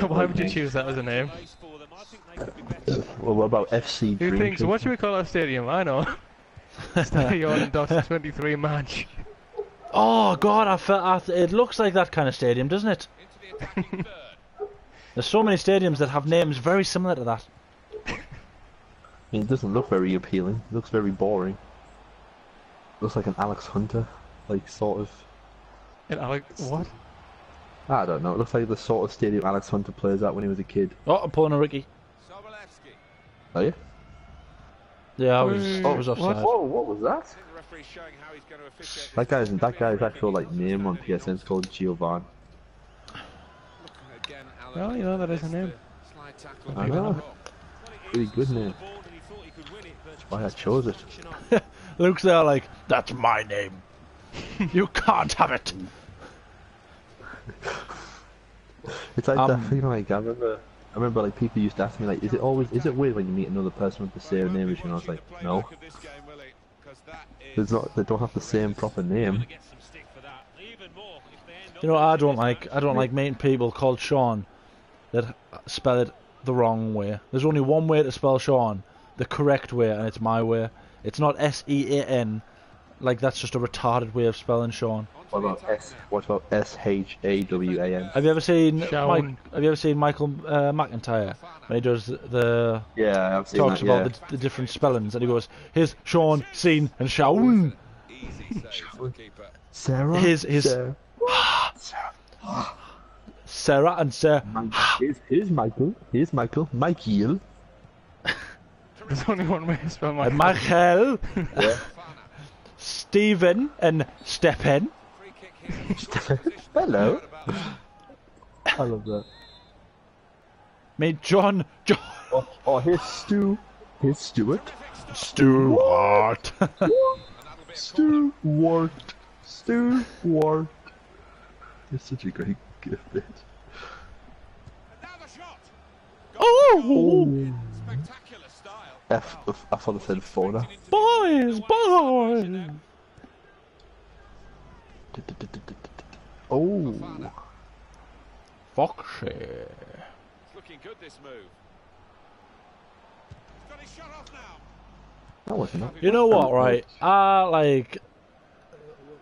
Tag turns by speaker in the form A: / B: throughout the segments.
A: Why would you choose that as a name?
B: Well, what about FC
A: Who
B: Dream
A: thinks,
B: Team?
A: what should we call our stadium? I know. Stadion Dot 23 match.
C: Oh god, it looks like that kind of stadium, doesn't it? There's so many stadiums that have names very similar to that.
B: I mean, it doesn't look very appealing. It looks very boring. Looks like an Alex Hunter, like, sort of...
A: What?
B: I don't know, it looks like the sort of stadium Alex Hunter plays at when he was a kid.
C: Oh, I'm pulling a Ricky.
B: Are you?
C: Yeah, I was offside.
B: Whoa, what was that? That guy's actual, like, name on PSN is called Giovanni.
A: Oh, you know, that is a name.
B: I know. Pretty good name. That's why I chose it.
C: Luke's there like, that's my name. You can't have it.
B: It's like that thing, like, I remember like people used to ask me like, is it weird when you meet another person with the same name as you? And I was like, no. They don't have the same proper name.
C: You know, I don't like meeting people called Sean that spell it the wrong way. There's only one way to spell Sean, the correct way, and it's my way. It's not S-E-A-N. Like, that's just a retarded way of spelling Sean.
B: What about S-H-A-W-A-N?
C: Have you ever seen Michael McIntyre when he does the
B: Yeah, I've seen
C: talks
B: that,
C: about the different spellings, and he goes, "Here's Sean, Scene, and Shaun."
B: Sarah.
C: Sarah and Sarah.
B: Here's Michael. Here's Michael. Michael.
A: There's only one way to spell Michael.
C: Michael.
B: Yeah.
C: Stephen and Stephen.
B: Hello. I love that.
C: Meet John.
B: Oh, here's Stu. Here's Stuart.
C: Stuart.
B: Stuart. It's such a great gift, bitch.
C: Oh!
B: I thought I said fauna.
C: Boys!
B: Oh.
C: Foxy.
D: Looking good, this move. He's got his shot off now.
B: That wasn't it.
C: You know what, right? Like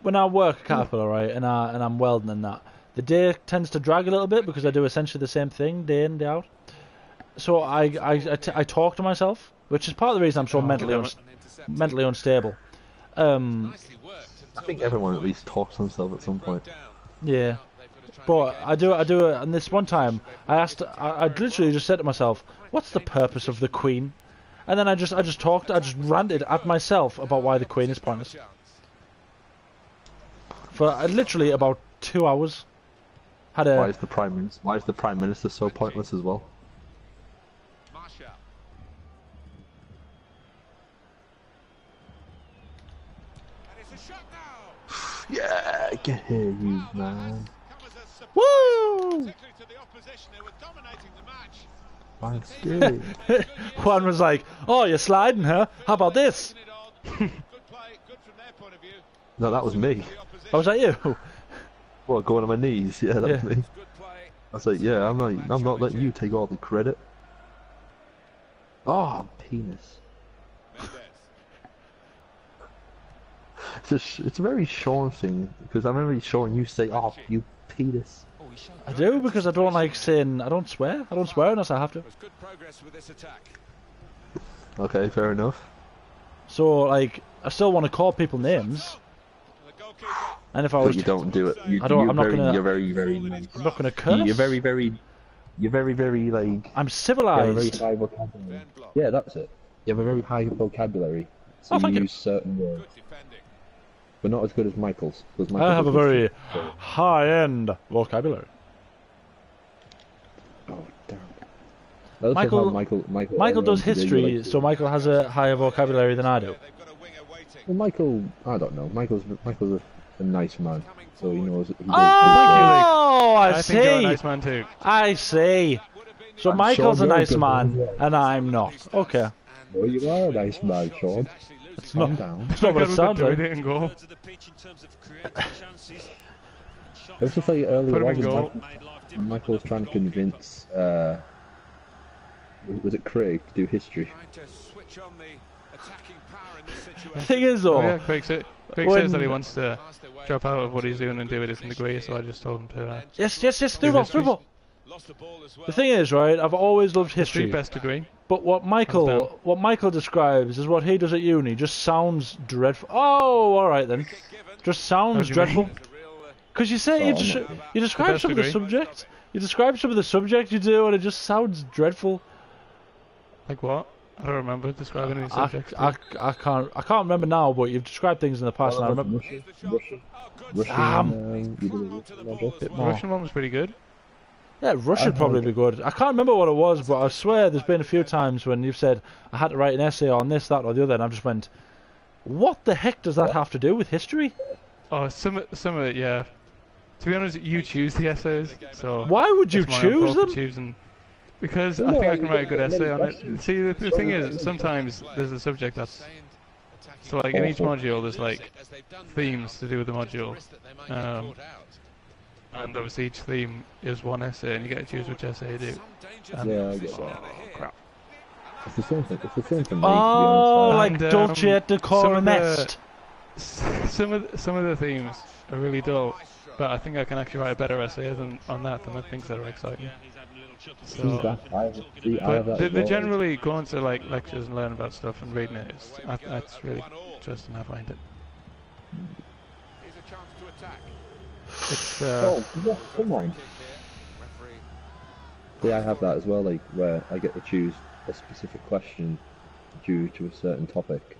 C: when I work at Caterpillar, right, and I'm welding and that, the day tends to drag a little bit because I do essentially the same thing day in, day out. So I talk to myself, which is part of the reason I'm so mentally unstable.
B: I think everyone at least talks to himself at some point.
C: Yeah, but I do it. And this one time, I literally just said to myself, "What's the purpose of the Queen?" And then I just ranted at myself about why the Queen is pointless for literally about 2 hours.
B: Why is the Prime Minister so pointless as well? Yeah, get here, you man.
C: Woo!
B: Wangski.
C: Juan was like, "Oh, you're sliding, huh? How about this?"
B: No, that was me.
C: Oh, was that you?
B: What, going on my knees? Yeah, that was me. I was like, yeah, I'm not letting you take all the credit. Oh, penis. It's a very Sean thing, because I remember Sean you say, "Oh, you penis."
C: I do, because I don't like saying, I don't swear unless I have to.
B: Okay, fair enough.
C: So, like, I still want to call people names. And if I was
B: But you don't do it. You're very nice.
C: I'm not gonna curse.
B: You're very like...
C: I'm
B: You
C: civilized.
B: have a very high vocabulary. Yeah, that's it. You have a very high vocabulary. So you use certain words. But not as good as Michael's.
C: I have a very high-end vocabulary.
B: Oh, damn.
C: Michael does history, so Michael has a higher vocabulary than I do.
B: Well, Michael, I don't know. Michael's a nice man, so he knows. He
C: Oh, I
A: think you're a
C: see.
A: nice man too.
C: I see. So
B: I'm
C: Michael's
B: so
C: a nice
B: good,
C: man,
B: yeah.
C: and I'm not. Okay.
B: Well, you are a nice man, Sean.
C: It's
B: Calm
C: not.
B: down.
C: It's not what it sounds
A: We
C: like.
A: didn't go.
B: It was just like
A: Put him
B: earlier
A: in goal.
B: on, Michael was trying to convince, was it Craig to do history?
C: The thing is, though,
A: Oh yeah, Craig says that he wants to drop out of what he's doing and do a different degree, so I just told him to.
C: yes, through ball. The thing is, right? I've always loved history,
A: Best degree.
C: but what Michael describes is what he does at uni. Just sounds dreadful. Oh, all right then. Just sounds dreadful. Because you say you describe some of the subject. You describe some of the subject you do, and it just sounds dreadful.
A: Like what? I don't remember describing any subjects.
C: I can't remember now, but you've described things in the past, and I remember.
A: Russian one was pretty good.
C: Yeah, Russia'd probably be good. I can't remember what it was, but I swear there's been a few times when you've said I had to write an essay on this, that, or the other, and I just went, "What the heck does that have to do with history?"
A: Oh, some of it, yeah. To be honest, you choose the essays, so.
C: Why would you
A: it's my
C: choose
A: fault for
C: them?
A: choosing. Because I think I can write a good essay on it. See, the thing is, sometimes there's a subject that's... So, like, in each module, there's, like, themes to do with the module. And obviously each theme is one essay, and you get to choose which essay you do.
B: Yeah, I get that.
A: Oh, crap.
B: It's the same thing. It's the same for me.
C: Oh,
B: to
C: like
B: be honest.
C: Dulce et Decorum Est.
A: Some of the themes are really dull, but I think I can actually write a better essay on that than the things that are exciting. So, they generally go into like lectures and learn about stuff and reading it. That's really interesting. I find it. It's
B: yeah, come on. Yeah, I have that as well. Like where I get to choose a specific question due to a certain topic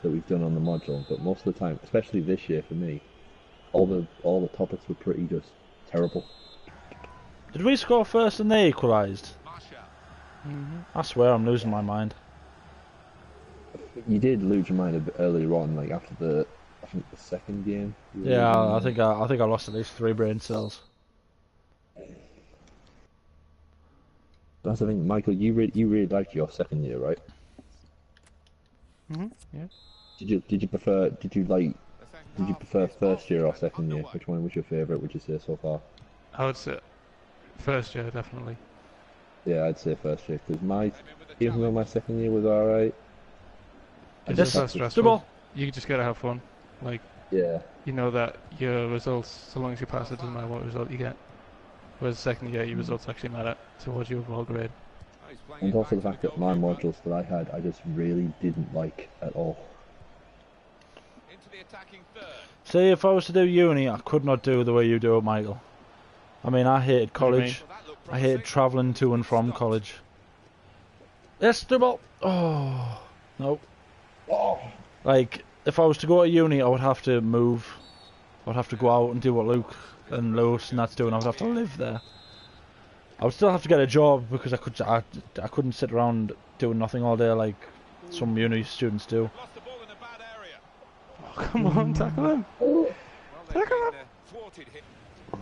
B: that we've done on the module. But most of the time, especially this year for me, all the topics were pretty just terrible.
C: Did we score first and they equalised? I swear I'm losing my mind.
B: You did lose your mind a bit earlier on, like after I think the second game.
C: Yeah, I think I lost at least 3 brain cells.
B: That's the thing, Michael. You really liked your second year, right?
A: Yeah.
B: Did you prefer first year or second year? Which one was your favourite? Would you say so far?
A: I would say first year, definitely.
B: Yeah, I'd say first year because even though my second year was alright,
A: It's just so stressful. You just gotta have fun. Like,
B: yeah,
A: you know that your results, so long as you pass it, doesn't matter what result you get. Whereas second year, your results actually matter towards your overall grade.
B: and also the fact that my modules that I had, I just really didn't like at all.
C: See, if I was to do uni, I could not do the way you do it, Michael. I mean, I hated college. I hated travelling to and from college. Yes, the ball. Oh, no.
B: Oh.
C: Like, if I was to go to uni, I would have to move. I would have to go out and do what Luke and Lewis and that's doing. I would have to live there. I would still have to get a job because I couldn't sit around doing nothing all day like some uni students do.
A: Oh, come on, tackle him! Tackle him!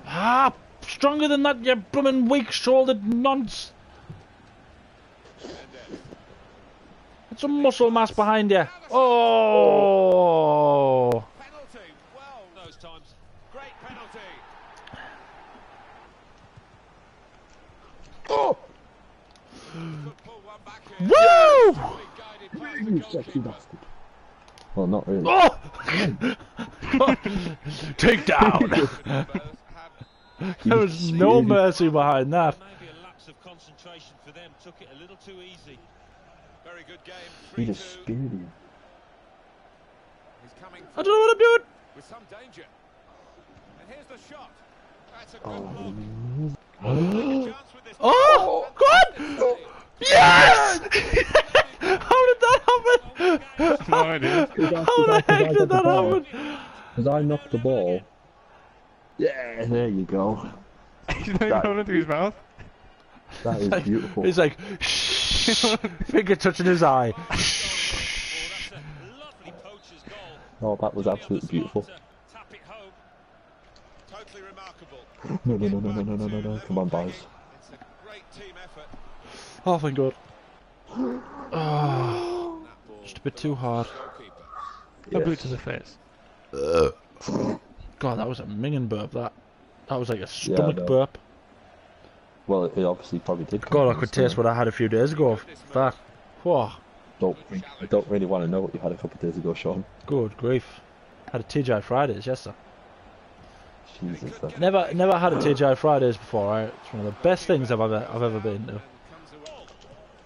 C: Ah, stronger than that, you bloomin' weak-shouldered nonce! Get some muscle mass behind you. Oh!
D: Penalty. Well, those times. Great penalty.
B: Oh!
C: Woo!
B: You sexy bastard. Well, not really.
C: Oh! Take down! There was no mercy behind that.
E: Maybe a lapse of concentration for them. Took it a little too easy.
D: Very good game.
B: He just speared you.
D: He's coming
C: I don't know what I'm doing.
D: with some danger. And here's the shot. That's a good look.
C: Oh! God! Yes! How did that happen?
A: No idea.
C: How the heck did that happen?
B: Because I knocked the ball. Yeah, there you go.
A: He's not even going into his mouth.
B: That is beautiful.
C: He's like, shh, finger touching his eye.
B: Oh, that was absolutely beautiful.
E: Tap it home.
D: Totally remarkable.
B: No. Come on, boys.
D: It's a great team effort.
C: Oh, thank God. Oh, just a bit too hard.
A: A boot to the face.
C: God, that was a minging burp. That was like a stomach burp.
B: Well, it obviously probably did.
C: God, I could taste what I had a few days ago. Fuck. Whoa.
B: I don't really want to know what you had a couple of days ago, Sean.
C: Good grief. Had a TGI Fridays, yes sir.
B: Jesus.
C: Never had a TGI Fridays before, right? It's one of the best things I've ever been to.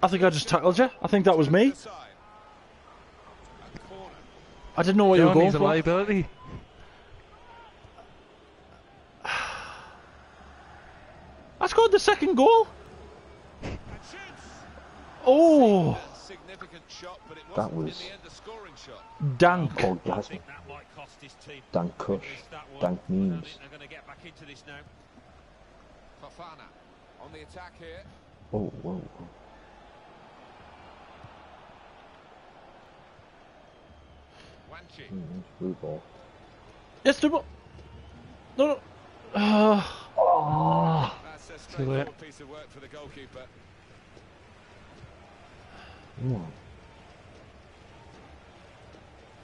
C: I think I just tackled you. I think that was me. I didn't know what you were going for.
A: Liability.
C: I scored the second goal. Oh.
B: That was
C: dank.
B: Orgasm. Dank kush. Dank memes.
D: On the attack here.
B: Oh, whoa.
D: Wangski.
B: Blue ball.
C: Yes, the ball. No.
B: Oh.
D: That's a straightforward piece of work for the goalkeeper.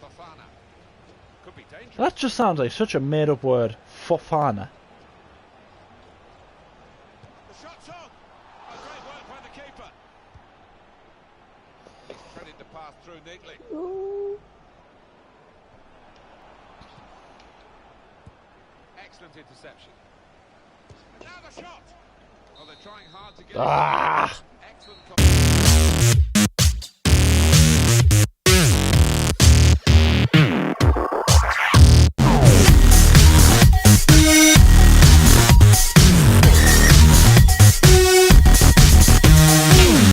D: Fofana. Could be dangerous.
C: That just sounds like such a made-up word. Fofana.
D: The shot's on. A great work by the keeper. Credit to pass through neatly. Excellent interception. And now the shot. Oh, they're trying hard to get it. Excellent.